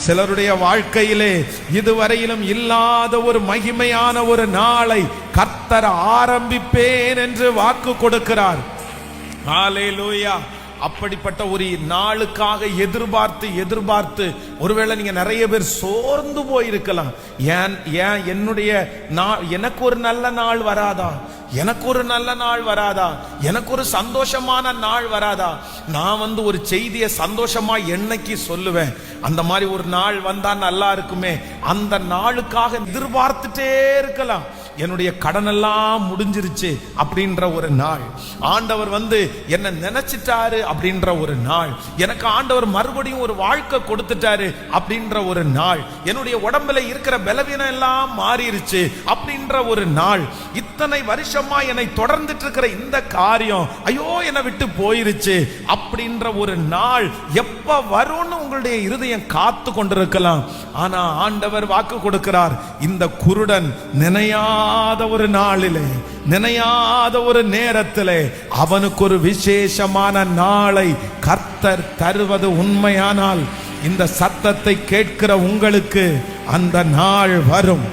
சிலருடைய வாழ்க்கையிலே இதுவரையிலும் இல்லாத ஒரு மகிமையான ஒரு நாளை கர்த்தர் ஆரம்பிப்பேன் என்று வாக்கு கொடுக்கிறார். ஹல்லேலூயா. அப்படிப்பட்ட ஒரு நாளுக்காக எதிர்பார்த்து ஒருவேளை நீங்க நிறைய பேர் சோர்ந்து போயிருக்கலாம். ஏன் என்னுடைய எனக்கு ஒரு நல்ல நாள் வராதா, எனக்கு ஒரு நல்ல நாள் வராதா, எனக்கு ஒரு சந்தோஷமான நாள் வராதா? நான் ஒரு செய்தியை சந்தோஷமா என்னைக்கு சொல்லுவேன், அந்த மாதிரி ஒரு நாள் வந்தா நல்லா இருக்குமே. அந்த நாளுக்காக எதிர்பார்த்துட்டே இருக்கலாம். என்னுடைய கடன் எல்லாம் முடிஞ்சிருச்சு அப்படின்ற ஒரு நாள், ஆண்டவர் என்ன நினைச்சிட்டாரு அப்படின்ற ஒரு நாள், எனக்கு ஆண்டவர் மறுபடியும் ஒரு வாழ்க்கை கொடுத்துட்டாரு அப்படின்ற ஒரு நாள், என்னுடைய உடம்புல இருக்கிற பலவீனம் எல்லாம் மாறிடுச்சு அப்படின்ற ஒரு நாள், இத்தனை வருஷமா என்னை தொடர்ந்துட்டு இருக்கிற இந்த காரியம் ஐயோ என்னை விட்டு போயிருச்சு அப்படின்ற ஒரு நாள் எப்ப வரும்னு உங்களுடைய இருதயம் காத்து கொண்டிருக்கலாம். ஆனா ஆண்டவர் வாக்கு கொடுக்கிறார், இந்த குருடன் நினையாத ஒரு நாளிலே, நினையாத ஒரு நேரத்திலே அவனுக்கு ஒரு விசேஷமான நாளை கர்த்தர் தருவது உண்மையானால் இந்த சத்தத்தை கேட்கிற உங்களுக்கு அந்த நாள் வரும்.